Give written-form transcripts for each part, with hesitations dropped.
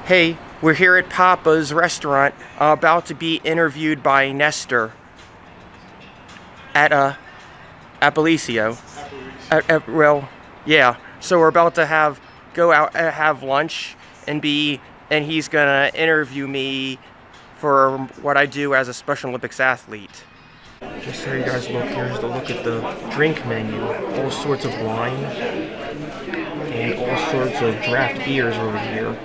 Hey, we're here at Papa's restaurant, about to be interviewed by Nestor at Aparicio. Well, yeah. So we're about to go out and have lunch and he's gonna interview me for what I do as a Special Olympics athlete. Just so you guys look, here's the look at the drink menu. All sorts of wine and all sorts of draft beers over here.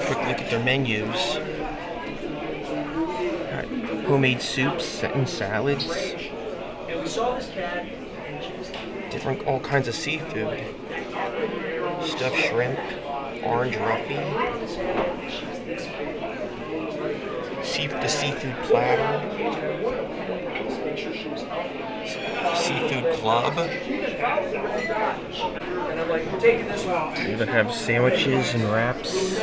Quick look at their menus. Homemade soups and salads. Different, all kinds of seafood. Stuffed shrimp, orange roughy. The seafood platter. Seafood club. We even have sandwiches and wraps.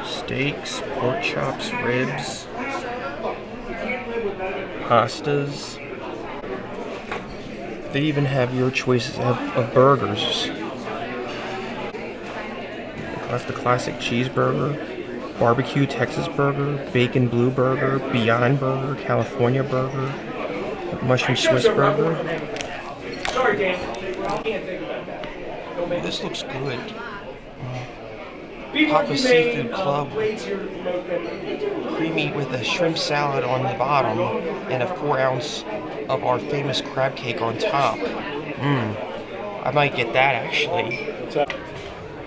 Steaks, pork chops, ribs, pastas. They even have your choices of burgers. That's the classic cheeseburger, barbecue Texas burger, bacon blue burger, Beyond burger, California burger, mushroom Swiss burger. Sorry, Dan. Can't think about that. This looks good. Papa's Seafood Club, creamy with a shrimp salad on the bottom and a 4-ounce of our famous crab cake on top. I might get that actually.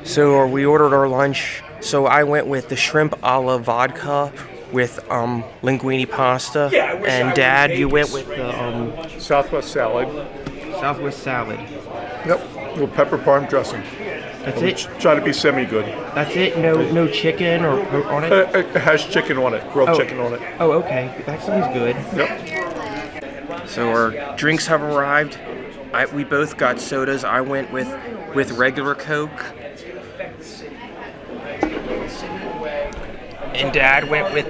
So we ordered our lunch. So I went with the shrimp a la vodka with linguine pasta, and Dad, you went with the Southwest salad. Southwest salad. Yep, with pepper parm dressing. That's it. Try to be semi-good. That's it. No chicken or on it. It has chicken on it, grilled chicken on it. Oh, okay. That sounds good. Yep. So our drinks have arrived. We both got sodas. I went with regular Coke, and Dad went with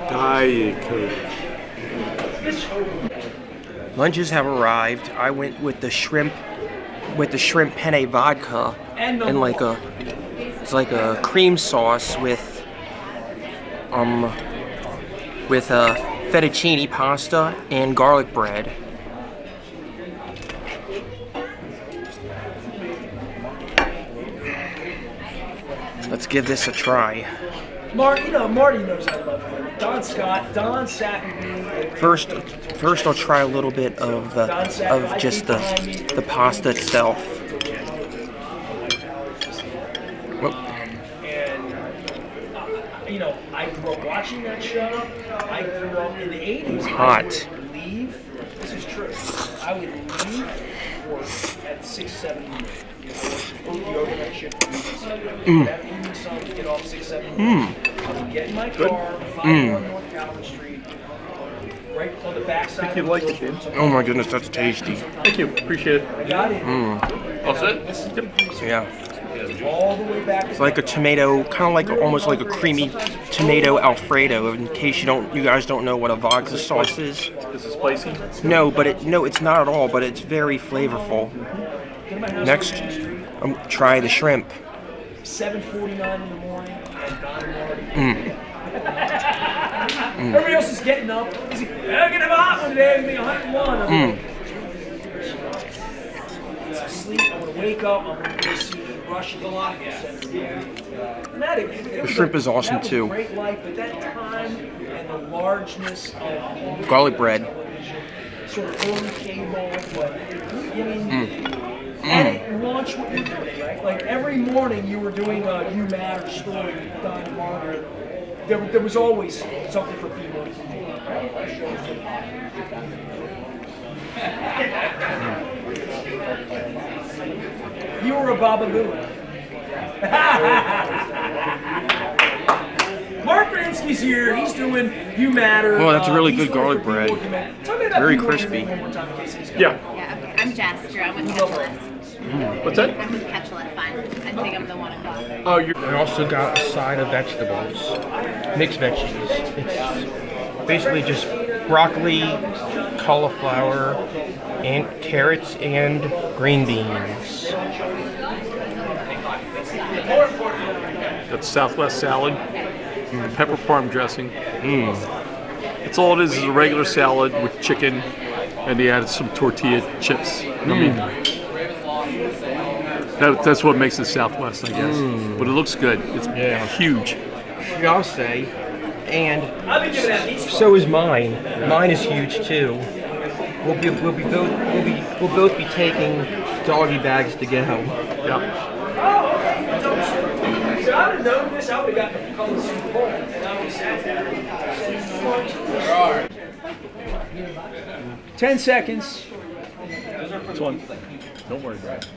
Diet Coke. Lunches have arrived. I went with the shrimp penne vodka and it's like a cream sauce with fettuccine pasta and garlic bread. Let's give this a try. Marty knows I love him. Don Scott, Don sat with me. First, I'll try a little bit of just the pasta itself. Whoop. And I grew up watching that show. I grew up in the 80s. Hot. I would leave. This is true. I would leave work at 6, 7 years. The overnight shift. That evening sun to get off 6, 7 years. I would get in my car, 501 North Calvin Street, right on the backside. I think you like it, dude. Oh my goodness, that's tasty. Thank you, appreciate it. I got it. All set? Yeah. All the way back. It's like a tomato, kind of almost like a creamy tomato Alfredo. In case you guys don't know what a vodka sauce is. Is it spicy? No, it's not at all. But it's very flavorful. Next, try the shrimp. 7:49 in the morning. Everybody else is getting up. I'm gonna have a hot one today. I'm gonna be 101. Sleep. I'm gonna wake up. I'm gonna go see Rush the lot. The shrimp is awesome too. Great life, but that time and the largeness of Garlic bread. sort of early cable, but and launch what you're doing, right? Like every morning you were doing a You Matter story with Don Margaret. There was always something for people to do. You were a Baba Booey. Mark Ransky's here. He's doing You Matter. Oh, that's a really good garlic bread. Very crispy. Yeah. I'm Jasper. I'm with Ketchup. What's that? I'm with Ketchup Fun. I think I'm the 1 o'clock. Oh, you're. I also got a side of vegetables, mixed veggies. It's basically just broccoli, cauliflower, and carrots and green beans. That's Southwest salad, the pepper parm dressing. That's all it is a regular salad with chicken, and they added some tortilla chips. I mean, that's what makes it Southwest, I guess. But it looks good. It's huge. I'll say. And so is mine. Mine is huge too. We'll both be taking doggy bags to go. Yeah. So I would have known this, I would have gotten to come to the Super Bowl, and I would have sat there. 10 seconds. This one. Don't worry about it.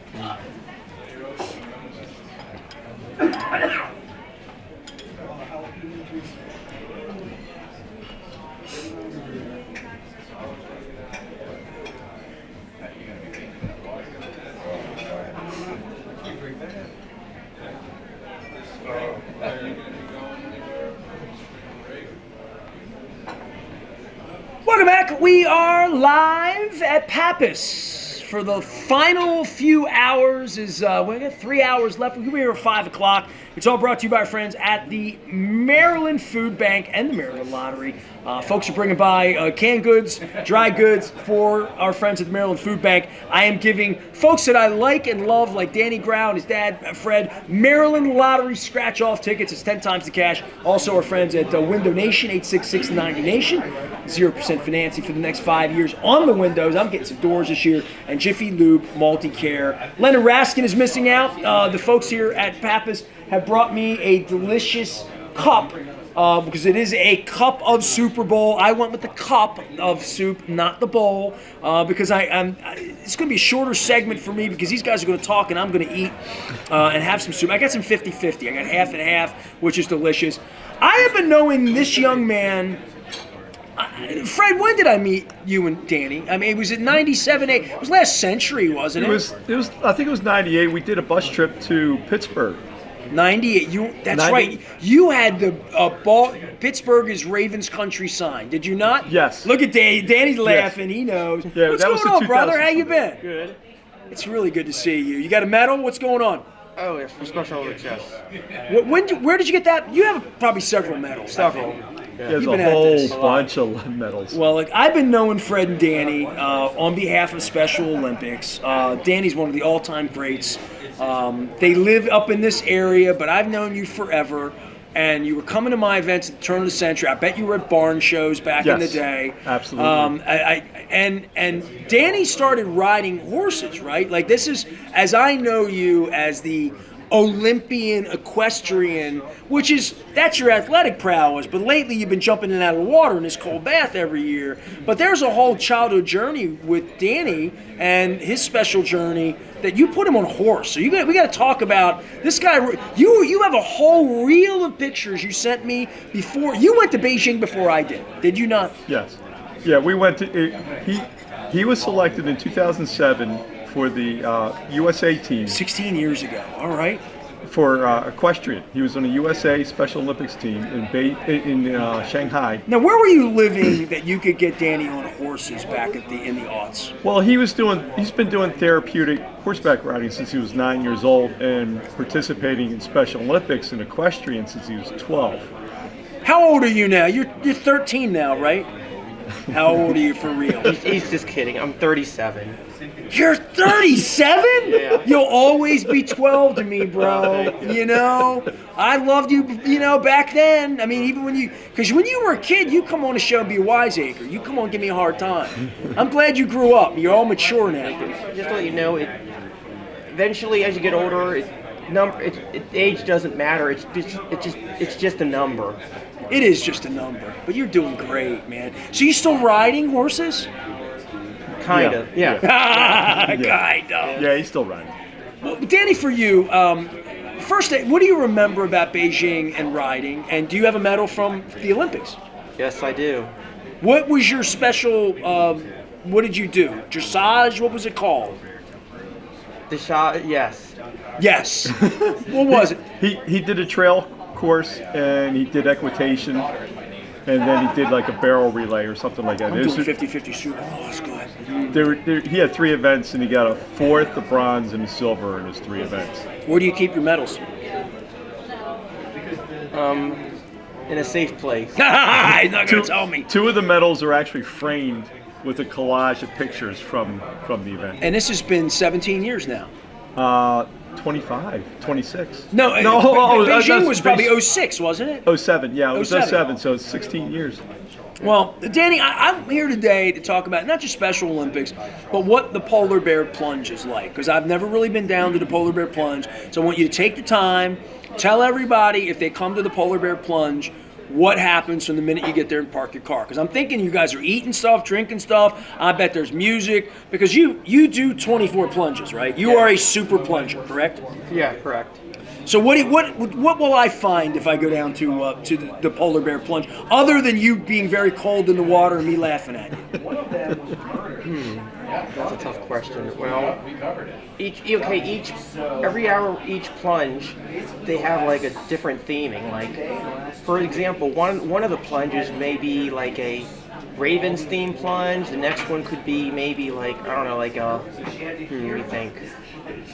Welcome back. We are live at Pappas for the final few hours. We got 3 hours left. We'll be here at 5 o'clock. It's all brought to you by our friends at the Maryland Food Bank and the Maryland Lottery. Folks are bringing by canned goods, dry goods for our friends at the Maryland Food Bank. I am giving folks that I like and love, like Danny Grau and his dad, Fred, Maryland Lottery scratch-off tickets. It's 10 times the cash. Also our friends at Window Nation, 866-90Nation. 0% financing for the next 5 years on the windows. I'm getting some doors this year. And Jiffy Lube Multi-Care. Leonard Raskin is missing out. The folks here at Pappas have brought me a delicious cup because it is a cup of Super Bowl. I went with the cup of soup, not the bowl, because it's going to be a shorter segment for me because these guys are going to talk and I'm going to eat and have some soup. I got some 50-50. I got half and half, which is delicious. I have been knowing this young man. Fred, when did I meet you and Danny? I mean, it was at 97, 8. It was last century, wasn't it? It was. I think it was 98. We did a bus trip to Pittsburgh. 98. That's right. You had the ball. Pittsburgh is Ravens country sign. Did you not? Yes. Look at Danny. Danny's laughing. He knows. Yeah, What's that was going the on, brother? How 2000s. you been? Good. It's really good to see you. You got a medal? What's going on? Oh, it's for Special Olympics, yes. Where did you get that? You have probably several medals. I think. There's You've been a at whole this. bunch of medals. Well, like I've been knowing Fred and Danny on behalf of Special Olympics. Danny's one of the all-time greats. They live up in this area, but I've known you forever. And you were coming to my events at the turn of the century. I bet you were at barn shows back in the day. Absolutely. And Danny started riding horses, right? Like this is, as I know you as the Olympian equestrian, that's your athletic prowess, but lately you've been jumping in and out of the water in this cold bath every year. But there's a whole childhood journey with Danny and his special journey that you put him on a horse. So we got to talk about this guy. You have a whole reel of pictures you sent me before. You went to Beijing before I did you not? Yes. Yeah, we went to. He was selected in 2007 for the USA team 16 years ago. All right. for equestrian. He was on the USA Special Olympics team in Shanghai. Now, where were you living that you could get Danny on horses back in the aughts? Well, he's been doing therapeutic horseback riding since he was 9 years old and participating in Special Olympics in equestrian since he was 12. How old are you now? You're 13 now, right? How old are you for real? He's just kidding. I'm 37. You're 37? Yeah. You'll always be 12 to me, bro. You know, I loved you, back then. I mean, even because when you were a kid, you come on the show and be a wiseacre. You come on and give me a hard time. I'm glad you grew up. You're all mature now. Just to let you know, eventually as you get older, age doesn't matter. It's just a number. It is just a number, but you're doing great, man. So you still riding horses? Kind of. Yeah. Kind of. Yeah, he's still riding. Well, Danny, for you, first, what do you remember about Beijing and riding? And do you have a medal from the Olympics? Yes, I do. What was your special, what did you do? Dressage? What was it called? The shot, yes. Yes. What was it? He did a trail course and he did equitation. and then he did like a barrel relay or something like that. I'm It was- doing 50-50 super. Oh, that's good. he had 3 events, and he got a 4th, a bronze, and a silver in his 3 events. Where do you keep your medals? In a safe place. He's not going to tell me. 2 of the medals are actually framed with a collage of pictures from the event. And this has been 17 years now. 25, 26. No, that's Beijing was probably Beijing. 06, wasn't it? 07, yeah, it was 07. 07, so it's 16 years. Well, Danny, I'm here today to talk about not just Special Olympics, but what the polar bear plunge is like. Because I've never really been down to the polar bear plunge. So I want you to take the time, tell everybody if they come to the polar bear plunge, what happens from the minute you get there and park your car. Because I'm thinking you guys are eating stuff, drinking stuff. I bet there's music. Because you do 24 plunges, right? You are a super plunger, correct? Yeah, correct. So what will I find if I go down to the polar bear plunge, other than you being very cold in the water and me laughing at you? That's a tough question. Well, every hour, each plunge, they have like a different theming. Like, for example, one of the plunges may be like a Ravens themed plunge. The next one could be maybe like, I don't know, like a, let me think.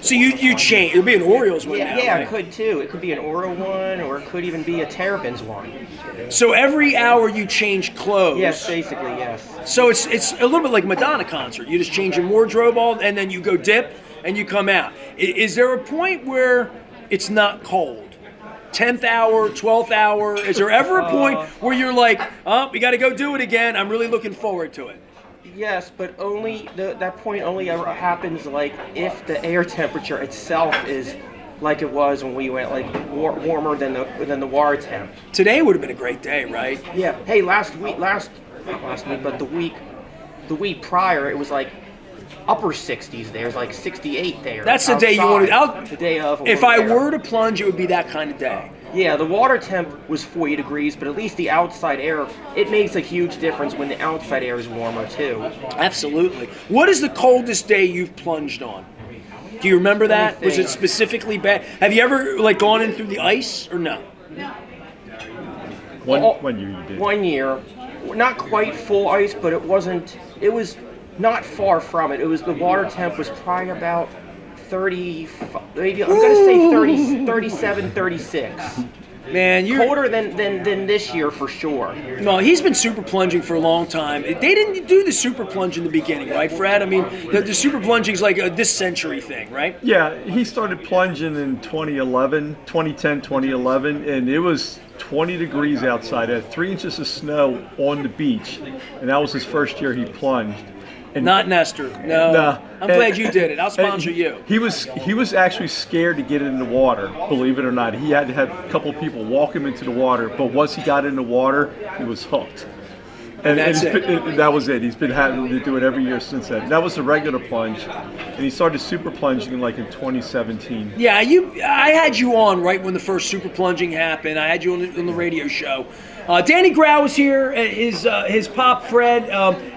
So you change. It'll be an Orioles one now. Yeah, right? it could too. It could be an Oro one, or it could even be a Terrapins one. So every hour you change clothes. Yes, basically, yes. So it's a little bit like Madonna concert. You just change your wardrobe and then you go dip and you come out. Is there a point where it's not cold? 10th hour, 12th hour? Is there ever a point where you're like, oh, we got to go do it again. I'm really looking forward to it. Yes, but only that point only ever happens like if the air temperature itself is like it was when we went like warmer than the water temp. Today would have been a great day, right? Yeah. Hey, not last week, but the week prior, it was like upper 60s. There's like 68 there. That's the day you wanted. The day of. If I were to plunge, it would be that kind of day. Yeah, the water temp was 40 degrees, but at least the outside air, it makes a huge difference when the outside air is warmer too. Absolutely. What is the coldest day you've plunged on? Do you remember that? Let me Was it think. specifically bad? Have you ever like gone in through the ice or no? One year you did. 1 year, not quite full ice, but it was not far from it. It was, the water temp was probably about 30, maybe, I'm going to say 30, 37, 36. Man, you're Colder than this year for sure. no. He's been super plunging for a long time. They didn't do the super plunge in the beginning, right, Fred? I mean, the super plunging's like a this century thing, right? Yeah, he started plunging in 2010, 2011, and it was 20 degrees outside. Had 3 inches of snow on the beach, and that was his first year he plunged. And Not Nestor. No. Nah. I'm glad you did it. I'll sponsor and you. He was actually scared to get in the water, believe it or not. He had to have a couple people walk him into the water, but once he got in the water, he was hooked. And that's he's it. been- that was it. He's been having to do it every year since then. That was the regular plunge, and he started super plunging like in 2017. Yeah, I had you on right when the first super plunging happened. I had you on the radio show. Danny Grau is here. His pop Fred.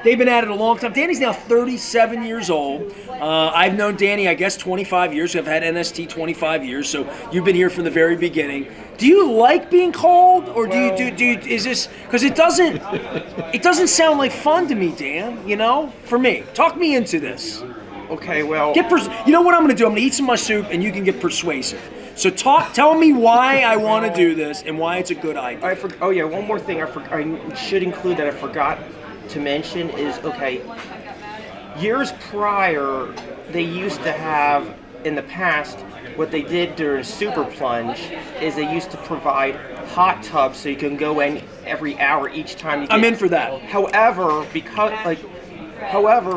They've been at it a long time. Danny's now 37 years old. I've known Danny, I guess, 25 years. I've had NST 25 years, so you've been here from the very beginning. Do you like being called, or do you is this because it doesn't sound like fun to me, Dan? You know, for me, talk me into this. Okay, well, You know what I'm going to do? I'm going to eat some of my soup, and you can get persuasive. So tell me why I want to do this and why it's a good idea. oh yeah, one more thing I should include that I forgot to mention is, okay, years prior, they used to have, in the past, what they did during Super Plunge is they used to provide hot tubs so you can go in every hour each time you get. I'm in for that. However,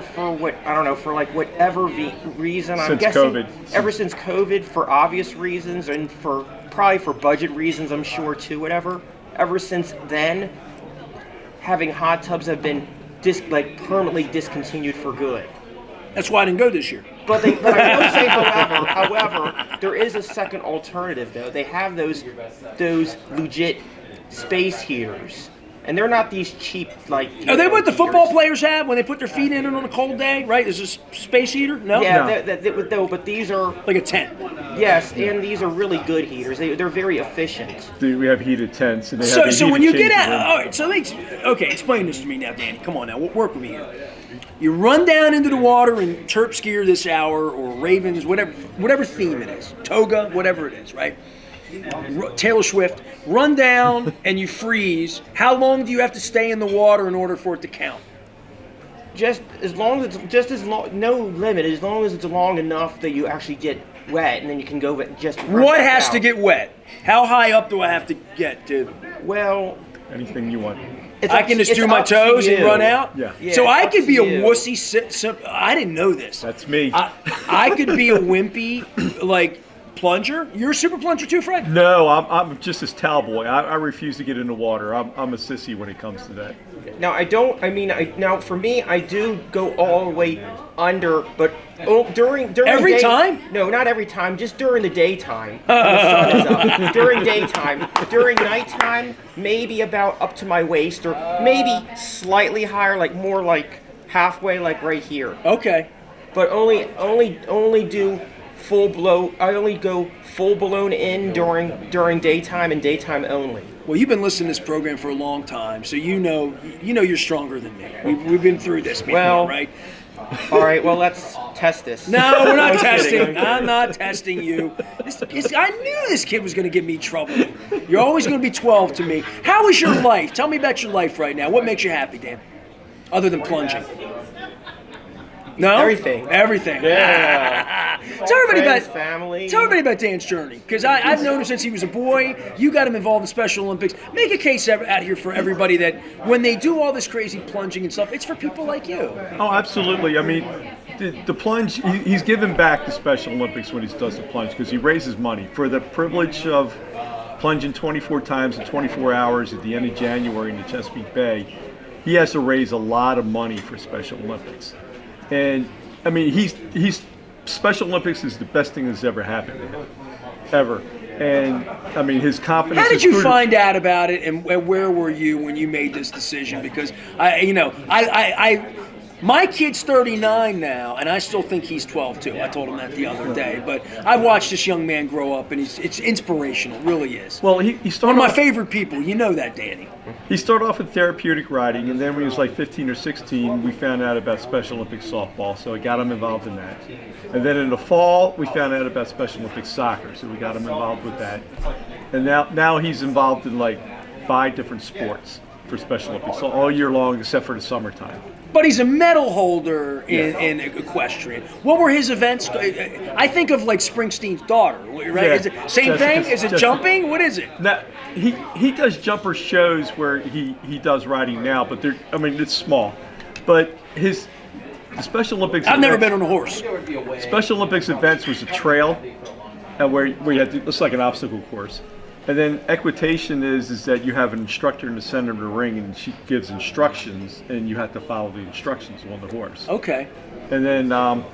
for whatever reason, I'm Since guessing COVID. ever since COVID, for obvious reasons and probably for budget reasons, I'm sure too, whatever. Ever since then, having hot tubs have been permanently discontinued for good. That's why I didn't go this year. But I will say, however, there is a second alternative though. They have those legit space heaters, and they're not these cheap like. Are they what the football heaters. players have when they put their feet in it on a cold day? Right? Is this space heater? No. Yeah, but these are Like a tent. yes, and these are really good heaters. They're very efficient. We have heated tents, and they have So, a so heated when you get changing out, room. all right. So okay, explain this to me now, Danny. Come on now, work with me here. You run down into the water in Terps gear this hour, or Ravens, whatever theme it is, toga, whatever it is, right? Taylor Swift. Run down and you freeze. How long do you have to stay in the water in order for it to count? Just as long as no limit, as long as it's long enough that you actually get wet, and then you can go just. run What back has out. to get wet? How high up do I have to get to? Well? Anything you want. It's I up can to- just it's do my up to toes and you. run out? Yeah. Yeah, So it's I up could to be a you. wussy. I didn't know this. That's me. I could be a wimpy, like, plunger. You're a super plunger too, Fred? No, I'm just this towel boy. I refuse to get in the water. I'm a sissy when it comes to that. Now I don't. I mean, now for me, I do go all the way under, but during Every the day, time? No, not every time. Just during the daytime. When the sun is up. During daytime. During nighttime, maybe about up to my waist, or maybe slightly higher, like more like halfway, like right here. Okay. But only do full blow. I only go full blown in during daytime and daytime only. Well, you've been listening to this program for a long time, so you know you're stronger than me. We've been through this before, Well, right? All right, well let's test this. No, we're not I'm kidding, testing. I'm kidding. I'm not testing you. I knew this kid was going to give me trouble. You're always going to be 12 to me. How is your life? Tell me about your life right now. What makes you happy, Dan? Other than plunging. No? Everything. Everything. Yeah. Tell everybody Friends, about family. Tell everybody about Dan's journey, because I've known him since he was a boy. You got him involved in Special Olympics. Make a case out here for everybody that when they do all this crazy plunging and stuff, it's for people like you. Oh, absolutely. I mean, the plunge, he's given back to Special Olympics when he does the plunge because he raises money. For the privilege of plunging 24 times in 24 hours at the end of January in the Chesapeake Bay, he has to raise a lot of money for Special Olympics. And, I mean, he's Special Olympics is the best thing that's ever happened to him, ever. And, I mean, his confidence How did is you through the- find out about it, and where were you when you made this decision? Because my kid's 39 now, and I still think he's 12 too. I told him that the other day. But I've watched this young man grow up, and it's inspirational, really is. Well, he One started of my off- favorite people. You know that, Danny. He started off with therapeutic riding, and then when he was like 15 or 16, we found out about Special Olympics softball, so we got him involved in that. And then in the fall, we found out about Special Olympics soccer, so we got him involved with that. And now he's involved in like 5 different sports for Special Olympics, so all year long except for the summertime. But he's a medal holder in equestrian. What were his events? I think of like Springsteen's daughter, right? Yeah. Is it same thing? Is it jumping? What is it? Now, he does jumper shows where he does riding now, but it's small. But the Special Olympics I've never events- been on a horse. Special Olympics events was a trail, where you had it's like an obstacle course, and then equitation is that you have an instructor in the center of the ring, and she gives instructions, and you have to follow the instructions on the horse. Okay. And then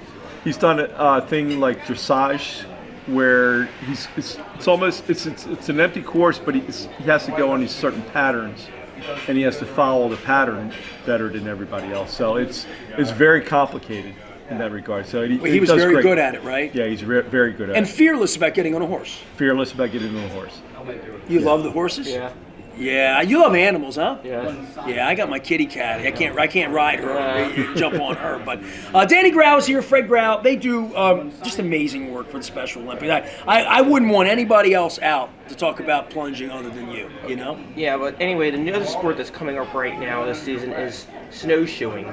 he's done a thing like dressage, where it's almost an empty course, but he has to go on these certain patterns, and he has to follow the pattern better than everybody else. So it's very complicated in that regard. So He was does very great. good at it, right? Yeah, he's very good at And it. fearless about getting on a horse. Fearless about getting on a horse. You love the horses? Yeah. Yeah, you love animals, huh? Yeah. Yeah, I got my kitty cat. I can't ride her, jump on her. But Danny Grau is here, Fred Grau. They do just amazing work for the Special Olympics. I wouldn't want anybody else out to talk about plunging other than you. You know? Yeah, but anyway, the other sport that's coming up right now this season is snowshoeing.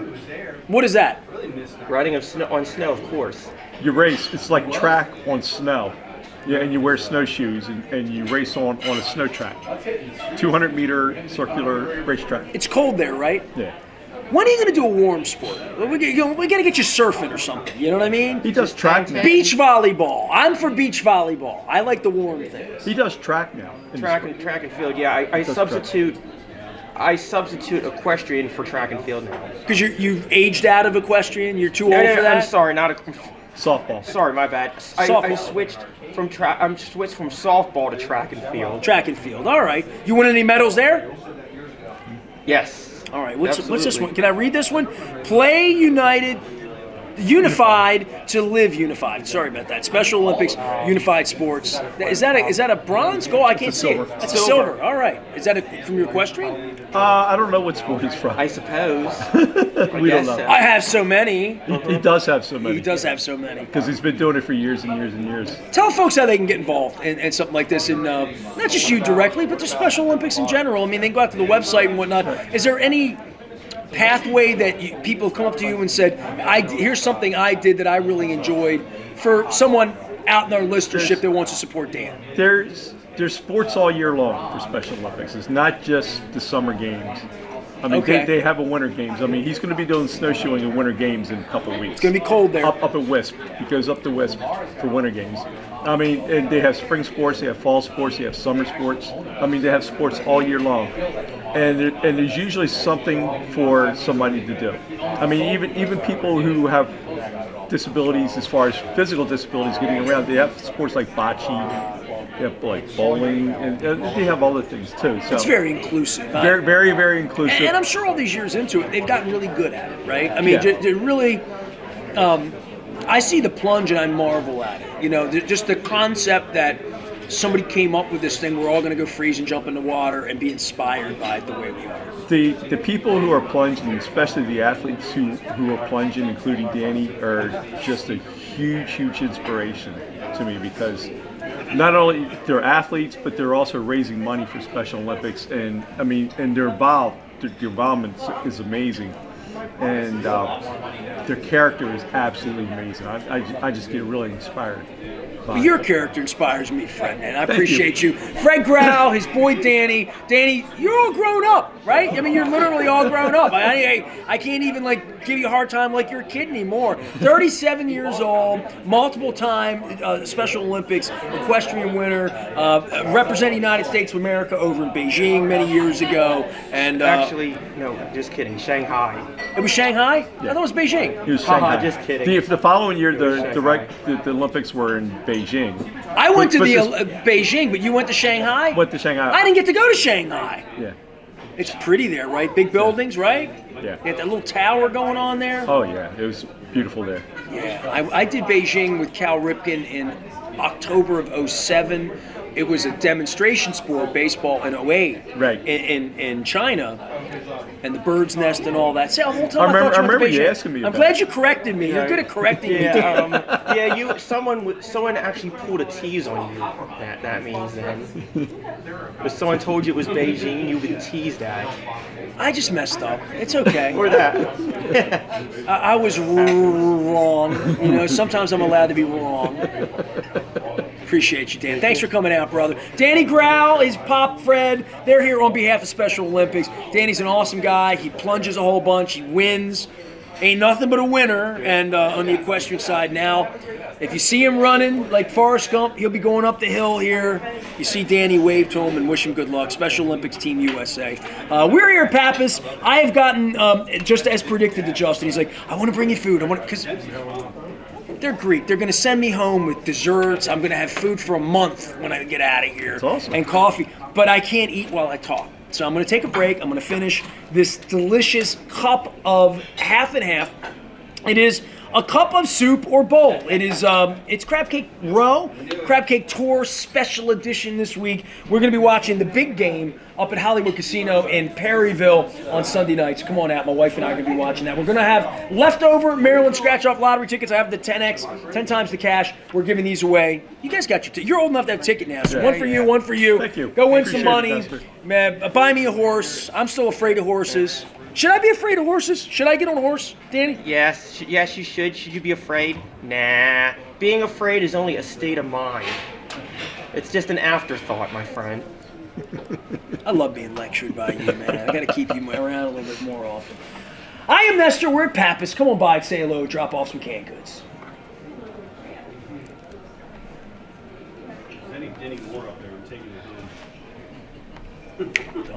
What is that? Riding on snow, of course. You race. It's like track on snow. Yeah, and you wear snowshoes and you race on a snow track. 200-meter circular racetrack. It's cold there, right? Yeah. When are you going to do a warm sport? We got to get you surfing or something. You know what I mean? He does track now. Beach volleyball. I'm for beach volleyball. I like the warm things. He does track now. in the Track sport. and field. Yeah, I substitute equestrian for track and field now. Because you've aged out of equestrian. You're too old No, for that. I'm sorry, not a. Softball. Sorry, my bad. I Softball. switched from softball to track and field. Track and field. All right. You win any medals there? Yes. All right, what's this Absolutely. one? Can I read this one? Play unified to live unified. Sorry about that. Special Olympics, unified sports. Is that a bronze, gold? I can't It's a see silver. it. That's a silver. All right. Is that from your equestrian? I don't know what sport he's from. I suppose. We don't guess know. so. I have so many. He does have so many. He does have so many. Because he's been doing it for years and years and years. Tell folks how they can get involved in something like this, and not just you directly, but the Special Olympics in general. I mean, they can go out to the website and whatnot. Is there any pathway that people come up to you and said, here's something I did that I really enjoyed, for someone out in our listenership that wants to support Dan? There's sports all year long for Special Olympics. It's not just the summer games. I mean, Okay. they have a winter games. I mean, he's going to be doing snowshoeing in winter games in a couple of weeks. It's going to be cold there. Up at Wisp. He goes up to Wisp for winter games. I mean, and they have spring sports, they have fall sports, they have summer sports. I mean, they have sports all year long. And there's usually something for somebody to do. I mean, even people who have disabilities, as far as physical disabilities getting around, they have sports like bocce, they have like bowling, and they have other things too. So It's very inclusive. very, very, very inclusive. And I'm sure all these years into it, they've gotten really good at it, right? I mean, Yeah. they really. I see the plunge and I marvel at it. You know, just the concept that somebody came up with this thing. We're all going to go freeze and jump in the water and be inspired by it the way we are. The people who are plunging, especially the athletes who are plunging, including Danny, are just a huge inspiration to me, because not only they're athletes, but they're also raising money for Special Olympics, and I mean, and their involvement is amazing, and their character is absolutely amazing. I just get really inspired. Well, your character inspires me, Fred, man. I Thank appreciate you. Fred Grau, his boy Danny. Danny, you're all grown up, right? I mean, you're literally all grown up. I can't even, give you a hard time like you're a kid anymore. 37 years old, multiple-time Special Olympics equestrian winner, representing the United States of America over in Beijing many years ago. And Actually, no, just kidding. Shanghai. it was Shanghai? Yeah. I thought it was Beijing. He was Haha, Shanghai. just kidding. The following year, the Olympics were in Beijing. I went to But the this- Beijing, but you went to Shanghai? Went to Shanghai. I didn't get to go to Shanghai. Yeah. It's pretty there, right? Big buildings, right? Yeah. You got that little tower going on there. Oh yeah, it was beautiful there. Yeah, I did Beijing with Cal Ripken in October of '07. It was a demonstration sport, baseball, in '08. Right. In China, and the bird's nest and all that. See, the whole time I thought remember you went to you Beijing. asking me I'm about glad it. you corrected me. You're good at correcting me. Yeah, someone actually pulled a tease on you. That means then. If someone told you it was Beijing, you would be teased at. I just messed up. It's okay. Or that. I was wrong. You know, sometimes I'm allowed to be wrong. Appreciate you, Dan. Thanks for coming out, brother. Danny Grau, his pop Fred, they're here on behalf of Special Olympics. Danny's an awesome guy. He plunges a whole bunch. He wins. Ain't nothing but a winner. And on the equestrian side now, if you see him running like Forrest Gump, he'll be going up the hill here. You see Danny, wave to him and wish him good luck. Special Olympics Team USA. We're here at Pappas. I have gotten, just as predicted to Justin, he's like, I want to bring you food. Because they're Greek. They're going to send me home with desserts. I'm going to have food for a month when I get out of here. That's awesome. And coffee. But I can't eat while I talk. So I'm going to take a break. I'm going to finish this delicious cup of half and half. It is a cup of soup or bowl. It is it's Crab Cake Row, Crab Cake Tour Special Edition this week. We're going to be watching the big game up at Hollywood Casino in Perryville on Sunday nights. Come on out. My wife and I are going to be watching that. We're going to have leftover Maryland scratch-off lottery tickets. I have the 10X, 10 times the cash. We're giving these away. You guys got your ticket. You're old enough to have a ticket now. So Yeah. one for you, one for you. Thank you. Go win Appreciate some money. it, Pastor. Man, buy me a horse. I'm still afraid of horses. Should I be afraid of horses? Should I get on a horse, Danny? Yes, you should. Should you be afraid? Nah. Being afraid is only a state of mind. It's just an afterthought, my friend. I love being lectured by you, man. I got to keep you around a little bit more often. I am Nestor. We're at Pappas. Come on by, say hello, drop off some canned goods. Any more up there, I'm taking it home.